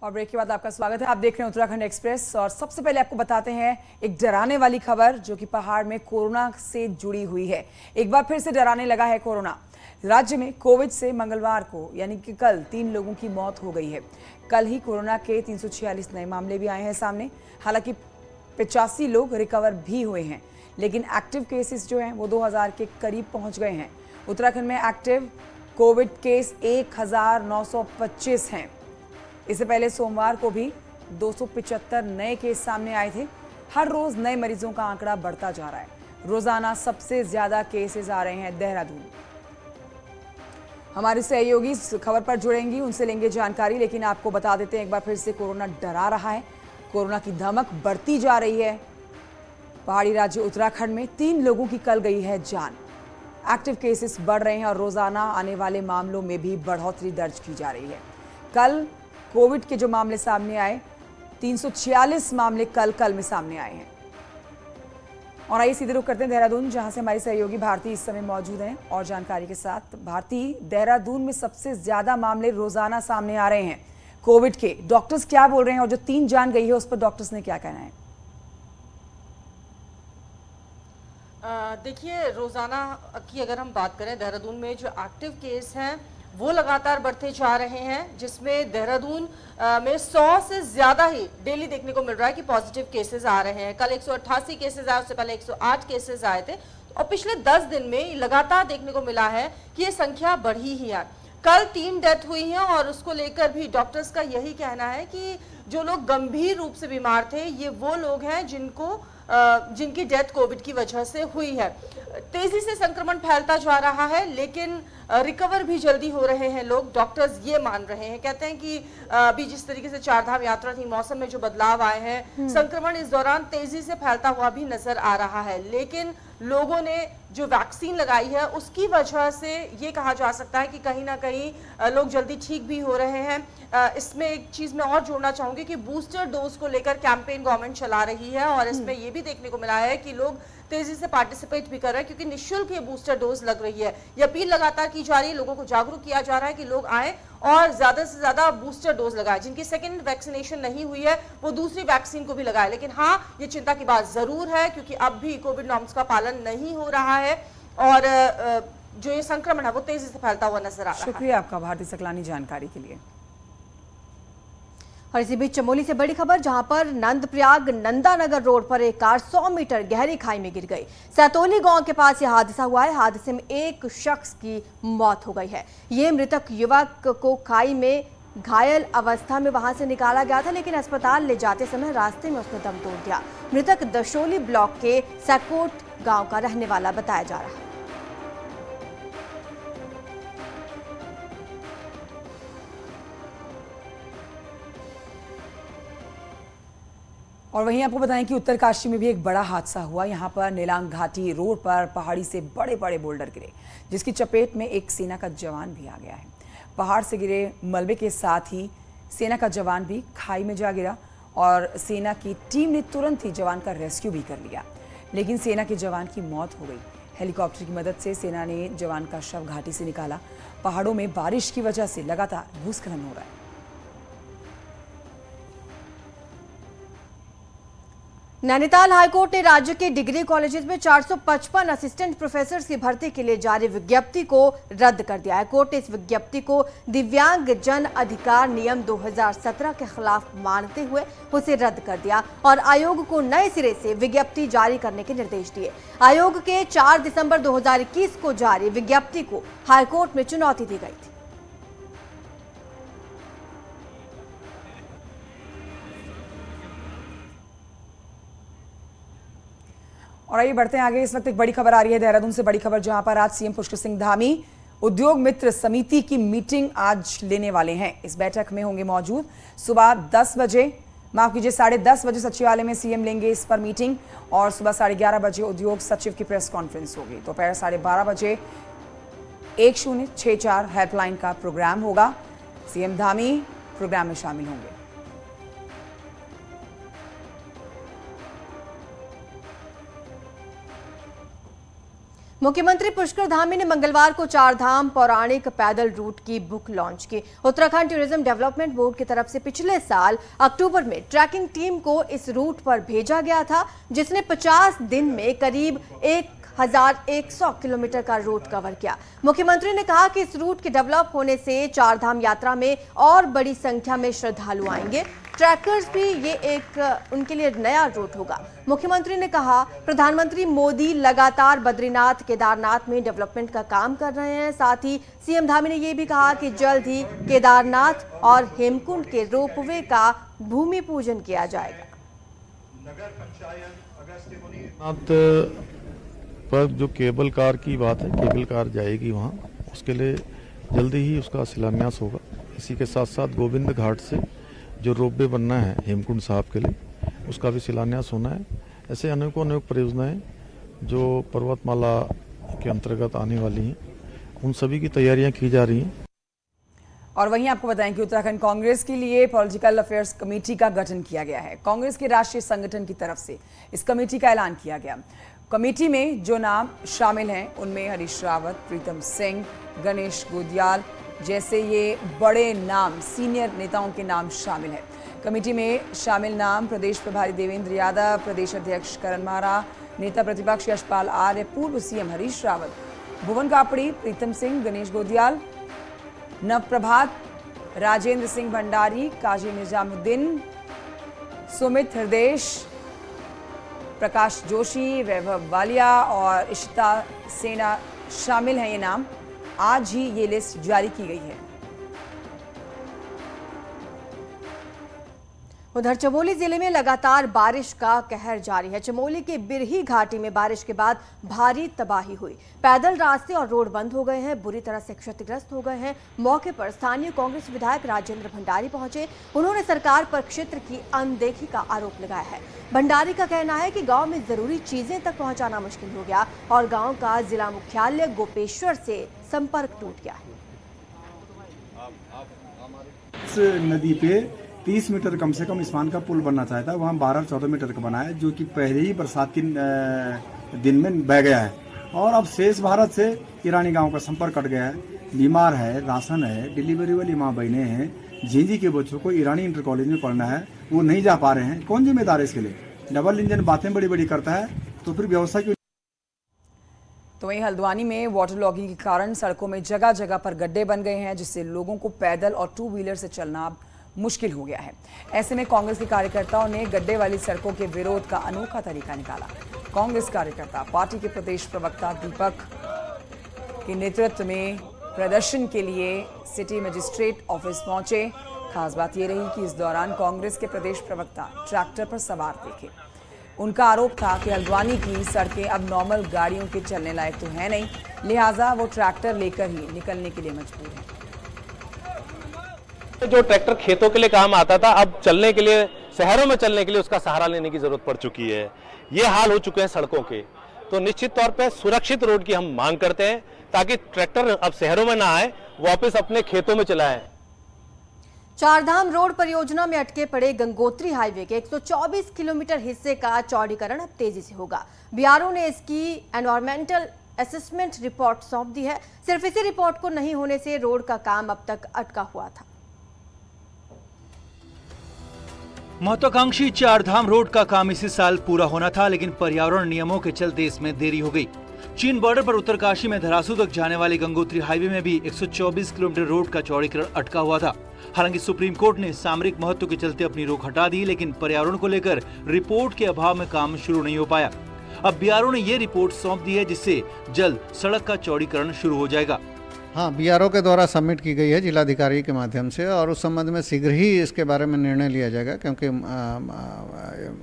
और ब्रेक के बाद आपका स्वागत है। आप देख रहे हैं उत्तराखंड एक्सप्रेस और सबसे पहले आपको बताते हैं एक डराने वाली खबर जो कि पहाड़ में कोरोना से जुड़ी हुई है। एक बार फिर से डराने लगा है कोरोना। राज्य में कोविड से मंगलवार को यानी कि कल 3 लोगों की मौत हो गई है। कल ही कोरोना के 346 नए मामले भी आए हैं सामने। हालांकि 85 लोग रिकवर भी हुए हैं, लेकिन एक्टिव केसेस जो हैं वो 2000 के करीब पहुंच गए हैं। उत्तराखंड में एक्टिव कोविड केस 1925 हैं। इससे पहले सोमवार को भी 275 नए केस सामने आए थे। हर रोज नए मरीजों का आंकड़ा बढ़ता जा रहा है। रोजाना सबसे ज्यादा केसेस आ रहे हैं देहरादून। हमारी सहयोगी इस खबर पर जुड़ेंगी, उनसे लेंगे जानकारी। लेकिन आपको बता देते हैं एक बार फिर से कोरोना डरा रहा है। कोरोना की धमक बढ़ती जा रही है। पहाड़ी राज्य उत्तराखंड में 3 लोगों की कल गई है जान। एक्टिव केसेस बढ़ रहे हैं और रोजाना आने वाले मामलों में भी बढ़ोतरी दर्ज की जा रही है। कल कोविड के जो मामले सामने आए, 346 मामले कल में सामने आए हैं। और आइए सीधे रुख करते हैं देहरादून, जहां से हमारी सहयोगी भारती इस समय मौजूद हैं और जानकारी के साथ। भारती, देहरादून में सबसे ज्यादा मामले रोजाना सामने आ रहे हैं कोविड के। डॉक्टर्स क्या बोल रहे हैं और जो 3 जान गई है उस पर डॉक्टर्स ने क्या कहना है? देखिए, रोजाना की अगर हम बात करें, देहरादून में जो एक्टिव केस हैं वो लगातार बढ़ते जा रहे हैं, जिसमें देहरादून में 100 से ज्यादा ही डेली देखने को मिल रहा है कि पॉजिटिव केसेस आ रहे हैं। कल 188 केसेस आए, उससे पहले 108 केसेस आए थे और पिछले 10 दिन में लगातार देखने को मिला है कि ये संख्या बढ़ी ही है। कल 3 डेथ हुई हैं और उसको लेकर भी डॉक्टर्स का यही कहना है कि जो लोग गंभीर रूप से बीमार थे, ये वो लोग हैं जिनकी डेथ कोविड की वजह से हुई है। तेजी से संक्रमण फैलता जा रहा है, लेकिन रिकवर भी जल्दी हो रहे हैं लोग। डॉक्टर्स ये मान रहे हैं, कहते हैं कि अभी जिस तरीके से 4 धाम यात्रा थी, मौसम में जो बदलाव आए हैं, संक्रमण इस दौरान तेजी से फैलता हुआ भी नजर आ रहा है। लेकिन लोगों ने जो वैक्सीन लगाई है उसकी वजह से ये कहा जा सकता है कि कहीं ना कहीं लोग जल्दी ठीक भी हो रहे हैं। इसमें एक चीज मैं और जोड़ना चाहूंगी कि बूस्टर डोज को लेकर कैंपेन गवर्नमेंट चला रही है और इसमें ये भी देखने को मिला है कि लोग तेजी से पार्टिसिपेट भी कर रहे हैं, क्योंकि निःशुल्क ये बूस्टर डोज लग रही है। ये अपील लगातार की जा रही है, लोगों को जागरूक किया जा रहा है कि लोग आए और ज्यादा से ज्यादा बूस्टर डोज लगाए। जिनकी सेकेंड वैक्सीनेशन नहीं हुई है वो दूसरी वैक्सीन को भी लगाए। लेकिन हाँ, ये चिंता की बात जरूर है, क्योंकि अब भी कोविड नॉर्म्स का पालन नहीं हो रहा है और जो ये संक्रमण है वो तेजी से फैलता हुआ नजर आ रहा है। शुक्रिया आपका भारती सकलानी जानकारी के लिए। और इसी बीच चमोली से बड़ी खबर, जहां पर नंदप्रयाग नंदानगर रोड पर एक कार 100 मीटर गहरी खाई में गिर गई। सैतोली गांव के पास यह हादसा हुआ है। हादसे में एक शख्स की मौत हो गई है। ये मृतक युवक को खाई में घायल अवस्था में वहां से निकाला गया था, लेकिन अस्पताल ले जाते समय रास्ते में उसने दम तोड़ दिया। मृतक दशोली ब्लॉक के सैकोट गांव का रहने वाला बताया जा रहा है। और वहीं आपको बताएं कि उत्तरकाशी में भी एक बड़ा हादसा हुआ। यहां पर नीलांग घाटी रोड पर पहाड़ी से बड़े बड़े बोल्डर गिरे, जिसकी चपेट में एक सेना का जवान भी आ गया है। पहाड़ से गिरे मलबे के साथ ही सेना का जवान भी खाई में जा गिरा और सेना की टीम ने तुरंत ही जवान का रेस्क्यू भी कर लिया, लेकिन सेना के जवान की मौत हो गई। हेलीकॉप्टर की मदद से सेना ने जवान का शव घाटी से निकाला। पहाड़ों में बारिश की वजह से लगातार भूस्खलन हो रहा है। नैनीताल हाईकोर्ट ने राज्य के डिग्री कॉलेजेस में 455 असिस्टेंट प्रोफेसर की भर्ती के लिए जारी विज्ञप्ति को रद्द कर दिया है। कोर्ट ने इस विज्ञप्ति को दिव्यांग जन अधिकार नियम 2017 के खिलाफ मानते हुए उसे रद्द कर दिया और आयोग को नए सिरे से विज्ञप्ति जारी करने के निर्देश दिए। आयोग के 4 दिसंबर 2021 को जारी विज्ञप्ति को हाईकोर्ट में चुनौती दी गई थी। और आइए बढ़ते हैं आगे। इस वक्त एक बड़ी खबर आ रही है देहरादून से, बड़ी खबर, जहां पर आज सीएम पुष्कर सिंह धामी उद्योग मित्र समिति की मीटिंग आज लेने वाले हैं। इस बैठक में होंगे मौजूद सुबह 10 बजे, माफ कीजिए 10:30 बजे सचिवालय में सीएम लेंगे इस पर मीटिंग और सुबह 11:30 बजे उद्योग सचिव की प्रेस कॉन्फ्रेंस होगी। दोपहर 12:30 बजे 1064 हेल्पलाइन का प्रोग्राम होगा। सीएम धामी प्रोग्राम में शामिल होंगे। मुख्यमंत्री पुष्कर धामी ने मंगलवार को चारधाम पौराणिक पैदल रूट की बुक लॉन्च की। उत्तराखंड टूरिज्म डेवलपमेंट बोर्ड की तरफ से पिछले साल अक्टूबर में ट्रैकिंग टीम को इस रूट पर भेजा गया था, जिसने 50 दिन में करीब 1100 किलोमीटर का रूट कवर किया। मुख्यमंत्री ने कहा कि इस रूट के डेवलप होने से चारधाम यात्रा में और बड़ी संख्या में श्रद्धालु आएंगे। ट्रैकर्स भी ये एक उनके लिए नया रूट होगा। मुख्यमंत्री ने कहा, प्रधानमंत्री मोदी लगातार बद्रीनाथ केदारनाथ में डेवलपमेंट का काम कर रहे हैं। साथ ही सीएम धामी ने यह भी कहा कि जल्द ही केदारनाथ और हेमकुंड के रोपवे का भूमि पूजन किया जाएगा। नगर पंचायत पर जो केबल कार की बात है, केबल कार जाएगी वहाँ, उसके लिए जल्दी ही उसका शिलान्यास होगा। इसी के साथ साथ गोविंद घाट से जो रोपवे बनना है हेमकुंड साहब के लिए, उसका भी शिलान्यास होना है। ऐसे अनेकों परियोजनाएं जो पर्वतमाला के अंतर्गत आने वाली हैं, उन सभी की तैयारियां की जा रही हैं। और वहीं आपको बताएं कि उत्तराखंड कांग्रेस के लिए पॉलिटिकल अफेयर्स कमेटी का गठन किया गया है। कांग्रेस के राष्ट्रीय संगठन की तरफ से इस कमेटी का ऐलान किया गया। कमेटी में जो नाम शामिल हैं उनमें हरीश रावत, प्रीतम सिंह, गणेश गोदियाल जैसे ये बड़े नाम, सीनियर नेताओं के नाम शामिल हैं। कमेटी में शामिल नाम प्रदेश प्रभारी देवेंद्र यादव, प्रदेश अध्यक्ष करण माहरा, नेता प्रतिपक्ष यशपाल आर्य, पूर्व सीएम हरीश रावत, भुवन कापड़ी, प्रीतम सिंह, गणेश गोदियाल, नवप्रभात, राजेंद्र सिंह भंडारी, काजी निजामुद्दीन, सुमित हृदेश, प्रकाश जोशी, वैभव वालिया और इशिता सेना शामिल हैं। ये नाम आज ही ये लिस्ट जारी की गई है। उधर चमोली जिले में लगातार बारिश का कहर जारी है। चमोली के बिरही घाटी में बारिश के बाद भारी तबाही हुई। पैदल रास्ते और रोड बंद हो गए हैं, बुरी तरह से क्षतिग्रस्त हो गए हैं। मौके पर स्थानीय कांग्रेस विधायक राजेंद्र भंडारी पहुंचे। उन्होंने सरकार पर क्षेत्र की अनदेखी का आरोप लगाया है। भंडारी का कहना है कि गांव में जरूरी चीजें तक पहुंचाना मुश्किल हो गया और गांव का जिला मुख्यालय गोपेश्वर से संपर्क टूट गया है। इस नदी पे 30 मीटर कम से कम स्पान का पुल बनना चाहता है, वहाँ 12-14 मीटर का बना है, जो कि पहले ही बरसात के दिन में बह गया है। और अब शेष भारत से ईरानी गांव का संपर्क कट गया है। बीमार है, राशन है, डिलीवरी वाली माँ बहनें हैं, झींझी के बच्चों को ईरानी इंटर कॉलेज में पढ़ना है, वो नहीं जा पा रहे हैं। कौन जिम्मेदार है इसके लिए? डबल इंजन बातें बड़ी बड़ी करता है तो फिर व्यवस्था क्यों? तो वहीं हल्द्वानी में वाटर लॉगिंग के कारण सड़कों में जगह जगह पर गड्ढे बन गए हैं, जिससे लोगों को पैदल और 2 व्हीलर से चलना मुश्किल हो गया है। ऐसे में कांग्रेस के कार्यकर्ताओं ने गड्ढे वाली सड़कों के विरोध का अनोखा तरीका निकाला। कांग्रेस कार्यकर्ता पार्टी के प्रदेश प्रवक्ता दीपक के नेतृत्व में प्रदर्शन के लिए सिटी मजिस्ट्रेट ऑफिस पहुंचे। खास बात यह रही कि इस दौरान कांग्रेस के प्रदेश प्रवक्ता ट्रैक्टर पर सवार दिखे। उनका आरोप था कि हल्द्वानी की सड़कें अब नॉर्मल गाड़ियों के चलने लायक तो है नहीं, लिहाजा वो ट्रैक्टर लेकर ही निकलने के लिए मजबूर है। जो ट्रैक्टर खेतों के लिए काम आता था, अब चलने के लिए, शहरों में चलने के लिए उसका सहारा लेने की जरूरत पड़ चुकी है। ये हाल हो चुके हैं सड़कों के। तो निश्चित तौर पे सुरक्षित रोड की हम मांग करते हैं, ताकि ट्रैक्टर अब शहरों में ना आए, वापस अपने खेतों में चलाएं। चारधाम रोड परियोजना में अटके पड़े गंगोत्री हाईवे के 124 किलोमीटर हिस्से का चौड़ीकरण अब तेजी से होगा। बीआरओ ने इसकी एनवायरमेंटल असेसमेंट रिपोर्ट सौंप दी है। सिर्फ इसी रिपोर्ट को नहीं होने से रोड का काम अब तक अटका हुआ था। महत्वाकांक्षी चारधाम रोड का काम इसी साल पूरा होना था, लेकिन पर्यावरण नियमों के चलते इसमें देरी हो गई। चीन बॉर्डर पर उत्तरकाशी में धरासू तक जाने वाले गंगोत्री हाईवे में भी 124 किलोमीटर रोड का चौड़ीकरण अटका हुआ था। हालांकि सुप्रीम कोर्ट ने सामरिक महत्व के चलते अपनी रोक हटा दी, लेकिन पर्यावरण को लेकर रिपोर्ट के अभाव में काम शुरू नहीं हो पाया। अब बीआरओ ने ये रिपोर्ट सौंप दी है, जिससे जल्द सड़क का चौड़ीकरण शुरू हो जाएगा। हाँ, बीआरओ के द्वारा सबमिट की गई है जिलाधिकारी के माध्यम से, और उस संबंध में शीघ्र ही इसके बारे में निर्णय लिया जाएगा, क्योंकि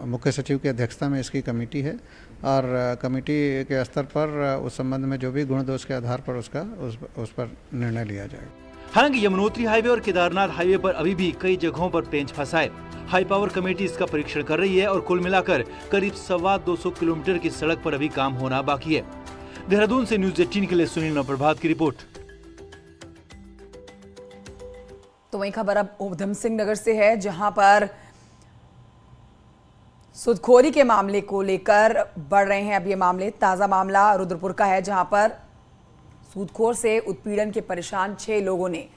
मुख्य सचिव की अध्यक्षता में इसकी कमेटी है और कमेटी के स्तर पर उस संबंध में जो भी गुण दोष के आधार पर उस पर निर्णय लिया जाएगा। हालांकि यमुनोत्री हाईवे और केदारनाथ हाईवे पर अभी भी कई जगहों पर पेंच फंसा है। हाई पावर कमेटी इसका परीक्षण कर रही है और कुल मिलाकर करीब 225 किलोमीटर की सड़क पर अभी काम होना बाकी है। देहरादून से न्यूज 18 के लिए सुनील नवप्रभात की रिपोर्ट। तो वहीं खबर अब ऊधम सिंह नगर से है, जहां पर सूदखोरी के मामले को लेकर बढ़ रहे हैं अब ये मामले। ताजा मामला रुद्रपुर का है, जहां पर सूदखोर से उत्पीड़न के परेशान 6 लोगों ने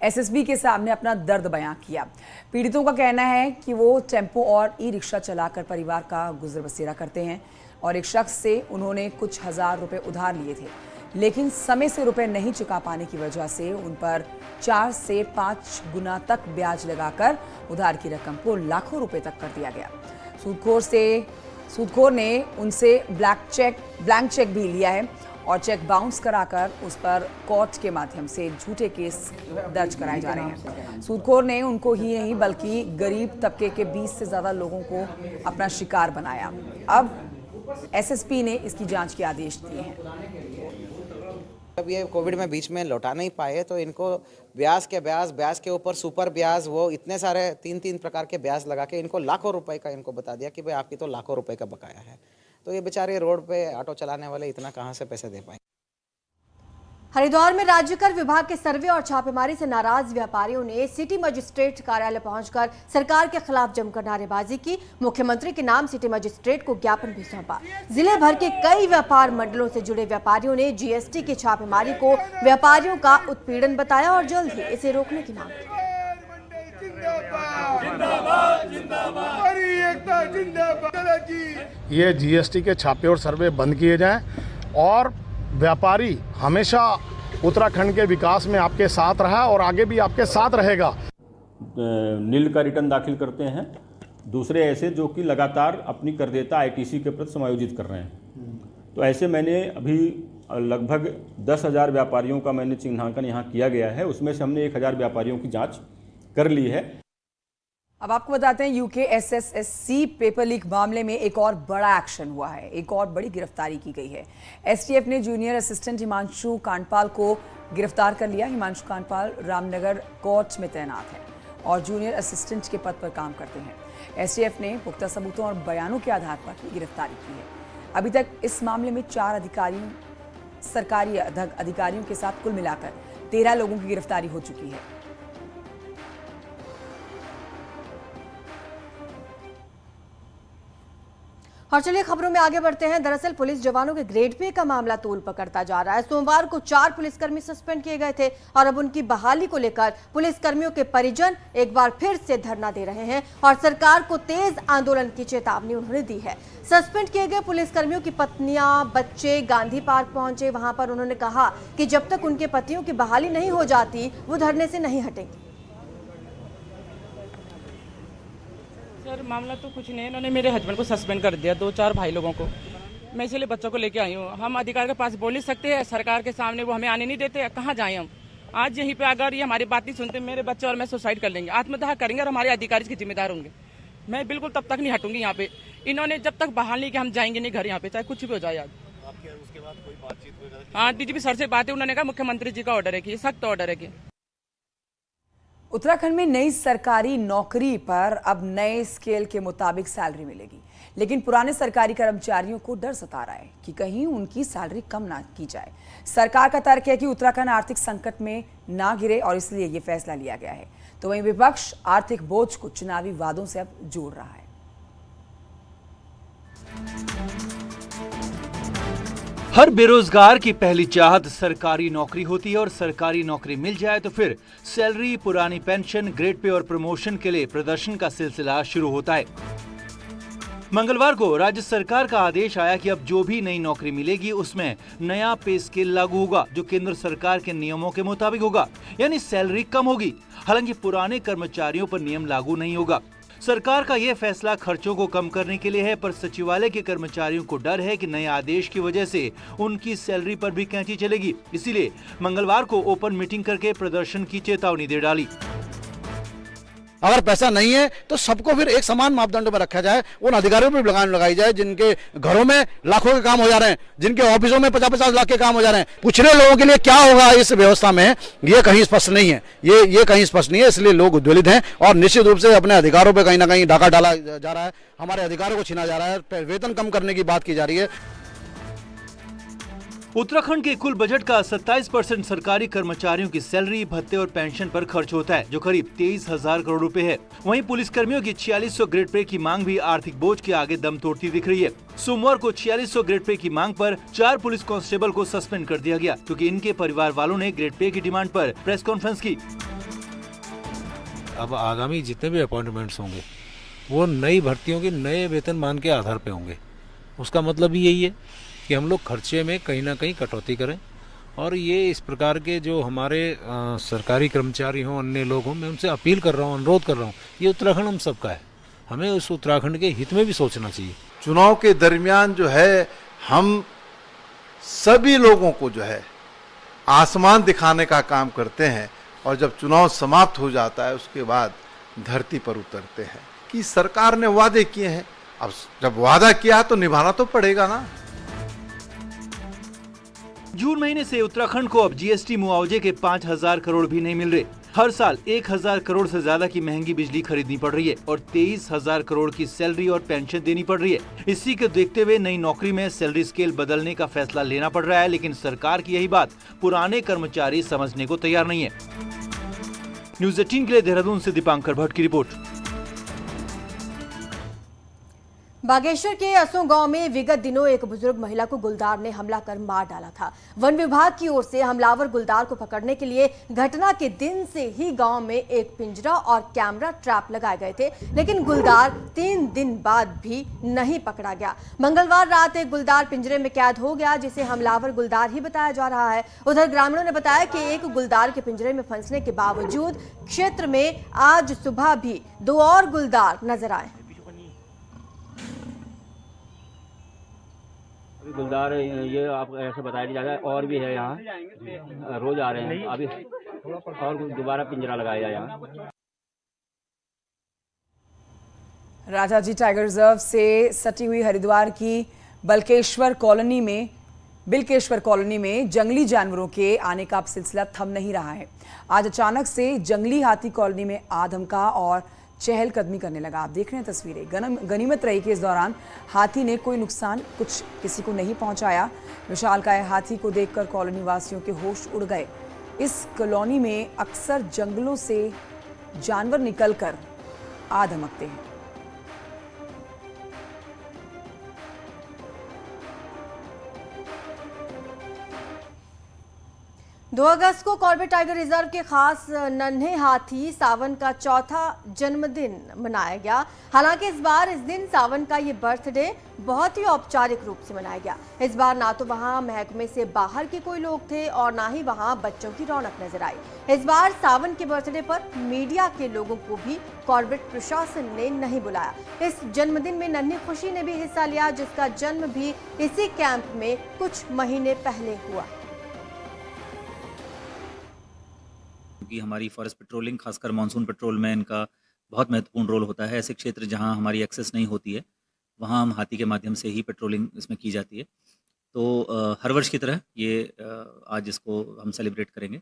एसएसबी के सामने अपना दर्द बयां किया। पीड़ितों का कहना है कि वो टेम्पो और ई रिक्शा चलाकर परिवार का गुजर बसेरा करते हैं और एक शख्स से उन्होंने कुछ हजार रुपए उधार लिए थे, लेकिन समय से रुपए नहीं चुका पाने की वजह से उन पर 4 से 5 गुना तक ब्याज लगाकर उधार की रकम को लाखों रुपए तक कर दिया गया। सूदखोर ने उनसे ब्लैंक चेक भी लिया है और चेक बाउंस कराकर उस पर कोर्ट के माध्यम से झूठे केस दर्ज कराए जा रहे हैं। सूदखोर ने उनको ही नहीं बल्कि गरीब तबके के 20 से ज्यादा लोगों को अपना शिकार बनाया। अब एसएसपी ने इसकी जांच के आदेश दिए हैं। जब ये कोविड में बीच में लौटा नहीं पाए तो इनको ब्याज के ऊपर सुपर ब्याज, वो इतने सारे 3 प्रकार के ब्याज लगा के इनको लाखों रुपए का इनको बता दिया कि भाई आपकी तो लाखों रुपए का बकाया है। तो ये बेचारे रोड पे ऑटो चलाने वाले इतना कहाँ से पैसे दे पाए। हरिद्वार में राज्य कर विभाग के सर्वे और छापेमारी से नाराज व्यापारियों ने सिटी मजिस्ट्रेट कार्यालय पहुंचकर सरकार के खिलाफ जमकर नारेबाजी की। मुख्यमंत्री के नाम सिटी मजिस्ट्रेट को ज्ञापन भी सौंपा। जिले भर के कई व्यापार मंडलों से जुड़े व्यापारियों ने जीएसटी की छापेमारी को व्यापारियों का उत्पीड़न बताया और जल्द ही इसे रोकने की मांग की। ये जीएसटी के छापे और सर्वे बंद किए जाएं और व्यापारी हमेशा उत्तराखंड के विकास में आपके साथ रहा और आगे भी आपके साथ रहेगा। नील का रिटर्न दाखिल करते हैं, दूसरे ऐसे जो कि लगातार अपनी करदेयता आईटीसी के प्रति समायोजित कर रहे हैं। तो ऐसे मैंने अभी लगभग 10,000 व्यापारियों का मैंने चिन्हांकन यहाँ किया गया है, उसमें से हमने 1,000 व्यापारियों की जाँच कर ली है। अब आपको बताते हैं यूके एसएससी पेपर लीक मामले में एक और बड़ा एक्शन हुआ है, एक और बड़ी गिरफ्तारी की गई है। एसटीएफ ने जूनियर असिस्टेंट हिमांशु कांडपाल को गिरफ्तार कर लिया। हिमांशु कांडपाल रामनगर कोर्ट में तैनात है और जूनियर असिस्टेंट के पद पर काम करते हैं। एसटीएफ ने पुख्ता सबूतों और बयानों के आधार पर गिरफ्तारी की है। अभी तक इस मामले में 4 सरकारी अधिकारियों के साथ कुल मिलाकर 13 लोगों की गिरफ्तारी हो चुकी है। और चलिए खबरों में आगे बढ़ते हैं। दरअसल पुलिस जवानों के ग्रेड पे का मामला तूल पकड़ता जा रहा है। सोमवार को 4 पुलिसकर्मी सस्पेंड किए गए थे और अब उनकी बहाली को लेकर पुलिसकर्मियों के परिजन एक बार फिर से धरना दे रहे हैं और सरकार को तेज आंदोलन की चेतावनी उन्होंने दी है। सस्पेंड किए गए पुलिसकर्मियों की पत्नियां, बच्चे गांधी पार्क पहुंचे। वहां पर उन्होंने कहा कि जब तक उनके पतियों की बहाली नहीं हो जाती वो धरने से नहीं हटेंगे। सर मामला तो कुछ नहीं है, इन्होंने मेरे हस्बैंड को सस्पेंड कर दिया, 2-4 भाई लोगों को। मैं इसलिए बच्चों को लेके आई हूँ। हम अधिकार के पास बोल ही सकते हैं, सरकार के सामने वो हमें आने नहीं देते। कहाँ जाएं हम? आज यहीं पे अगर ये हमारी बात नहीं सुनते, मेरे बच्चे और मैं सुसाइड कर लेंगे, आत्मदाह करेंगे और हमारे अधिकारी इसके जिम्मेदार होंगे। मैं बिल्कुल तब तक नहीं हटूंगी यहाँ पे। इन्होंने जब तक बहाल नहीं कि हम जाएंगे नहीं घर यहाँ पे, चाहे कुछ भी हो जाए। आज उसके बाद कोई बातचीत? हाँ, डीजीपी सर से बात है, उन्होंने कहा मुख्यमंत्री जी का ऑर्डर है कि सख्त ऑर्डर है कि उत्तराखंड में नई सरकारी नौकरी पर अब नए स्केल के मुताबिक सैलरी मिलेगी, लेकिन पुराने सरकारी कर्मचारियों को डर सता रहा है कि कहीं उनकी सैलरी कम ना की जाए। सरकार का तर्क है कि उत्तराखंड आर्थिक संकट में ना गिरे और इसलिए ये फैसला लिया गया है। तो वहीं विपक्ष आर्थिक बोझ को चुनावी वादों से अब जोड़ रहा है। हर बेरोजगार की पहली चाहत सरकारी नौकरी होती है और सरकारी नौकरी मिल जाए तो फिर सैलरी, पुरानी पेंशन, ग्रेड पे और प्रमोशन के लिए प्रदर्शन का सिलसिला शुरू होता है। मंगलवार को राज्य सरकार का आदेश आया कि अब जो भी नई नौकरी मिलेगी उसमें नया पे स्केल लागू होगा, जो केंद्र सरकार के नियमों के मुताबिक होगा, यानी सैलरी कम होगी। हालांकि पुराने कर्मचारियों पर नियम लागू नहीं होगा। सरकार का यह फैसला खर्चों को कम करने के लिए है, पर सचिवालय के कर्मचारियों को डर है कि नए आदेश की वजह से उनकी सैलरी पर भी कैंची चलेगी। इसीलिए मंगलवार को ओपन मीटिंग करके प्रदर्शन की चेतावनी दे डाली। अगर पैसा नहीं है तो सबको फिर एक समान मापदंड में रखा जाए, उन अधिकारियों पर लगाम लगाई जाए जिनके घरों में लाखों के काम हो जा रहे हैं, जिनके ऑफिसों में 50-50 लाख के काम हो जा रहे हैं। पिछड़े लोगों के लिए क्या होगा इस व्यवस्था में, ये कहीं स्पष्ट नहीं है, ये कहीं स्पष्ट नहीं है। इसलिए लोग उद्वेलित हैं और निश्चित रूप से अपने अधिकारों पर कहीं ना कहीं डाका डाला जा रहा है, हमारे अधिकारों को छीना जा रहा है, वेतन कम करने की बात की जा रही है। उत्तराखंड के कुल बजट का 27% सरकारी कर्मचारियों की सैलरी, भत्ते और पेंशन पर खर्च होता है, जो करीब 23,000 करोड़ रुपए है। वहीं पुलिस कर्मियों की 4600 ग्रेड पे की मांग भी आर्थिक बोझ के आगे दम तोड़ती दिख रही है। सोमवार को 4600 ग्रेड पे की मांग पर 4 पुलिस कांस्टेबल को सस्पेंड कर दिया गया, क्योंकि इनके परिवार वालों ने ग्रेड पे की डिमांड पर प्रेस कॉन्फ्रेंस की। अब आगामी जितने भी अपॉइंटमेंट्स होंगे वो नई भर्तियों के नए वेतनमान के आधार पे होंगे। उसका मतलब ही यही है कि हम लोग खर्चे में कहीं ना कहीं कटौती करें, और ये इस प्रकार के जो हमारे सरकारी कर्मचारी हों, अन्य लोग हों, मैं उनसे अपील कर रहा हूँ, अनुरोध कर रहा हूँ, ये उत्तराखंड हम सबका है, हमें उस उत्तराखंड के हित में भी सोचना चाहिए। चुनाव के दरमियान जो है हम सभी लोगों को जो है आसमान दिखाने का काम करते हैं, और जब चुनाव समाप्त हो जाता है उसके बाद धरती पर उतरते हैं कि सरकार ने वादे किए हैं। अब जब वादा किया तो निभाना तो पड़ेगा ना। जून महीने से उत्तराखंड को अब जीएसटी मुआवजे के 5,000 करोड़ भी नहीं मिल रहे। हर साल 1,000 करोड़ से ज्यादा की महंगी बिजली खरीदनी पड़ रही है और 23,000 करोड़ की सैलरी और पेंशन देनी पड़ रही है। इसी को देखते हुए नई नौकरी में सैलरी स्केल बदलने का फैसला लेना पड़ रहा है, लेकिन सरकार की यही बात पुराने कर्मचारी समझने को तैयार नहीं है। न्यूज़ 18 के लिए देहरादून से दीपांकर भट्ट की रिपोर्ट। बागेश्वर के असों गांव में विगत दिनों एक बुजुर्ग महिला को गुलदार ने हमला कर मार डाला था। वन विभाग की ओर से हमलावर गुलदार को पकड़ने के लिए घटना के दिन से ही गांव में एक पिंजरा और कैमरा ट्रैप लगाए गए थे, लेकिन गुलदार 3 दिन बाद भी नहीं पकड़ा गया। मंगलवार रात एक गुलदार पिंजरे में कैद हो गया, जिसे हमलावर गुलदार ही बताया जा रहा है। उधर ग्रामीणों ने बताया कि एक गुलदार के पिंजरे में फंसने के बावजूद क्षेत्र में आज सुबह भी 2 और गुलदार नजर आए। गुलदार ये आप ऐसे बताया जा रहा है, और भी है यहाँ, रोज आ रहे हैं। अभी और दोबारा पिंजरा लगाया यहाँ। राजाजी टाइगर रिजर्व से सटी हुई हरिद्वार की बिलकेश्वर कॉलोनी में जंगली जानवरों के आने का अब सिलसिला थम नहीं रहा है। आज अचानक से जंगली हाथी कॉलोनी में आ धमका और चहलकदमी करने लगा। आप देख रहे हैं तस्वीरें। गनीमत रही कि इस दौरान हाथी ने कोई नुकसान किसी को नहीं पहुंचाया। विशालकाय हाथी को देखकर कॉलोनी वासियों के होश उड़ गए। इस कॉलोनी में अक्सर जंगलों से जानवर निकलकर आ धमकते हैं। 2 अगस्त को कॉर्बेट टाइगर रिजर्व के खास नन्हे हाथी सावन का 4था जन्मदिन मनाया गया। हालांकि इस बार इस दिन सावन का ये बर्थडे बहुत ही औपचारिक रूप से मनाया गया। इस बार ना तो वहां महकमे से बाहर के कोई लोग थे और ना ही वहां बच्चों की रौनक नजर आई। इस बार सावन के बर्थडे पर मीडिया के लोगों को भी कॉर्बेट प्रशासन ने नहीं बुलाया। इस जन्मदिन में नन्ही खुशी ने भी हिस्सा लिया, जिसका जन्म भी इसी कैंप में कुछ महीने पहले हुआ। कि हमारी फॉरेस्ट पेट्रोलिंग, खासकर मानसून पेट्रोल में इनका बहुत महत्वपूर्ण रोल होता है। ऐसे क्षेत्र जहां हमारी एक्सेस नहीं होती है वहां हम हाथी के माध्यम से ही पेट्रोलिंग इसमें की जाती है। तो हर वर्ष की तरह ये आज इसको हम सेलिब्रेट करेंगे।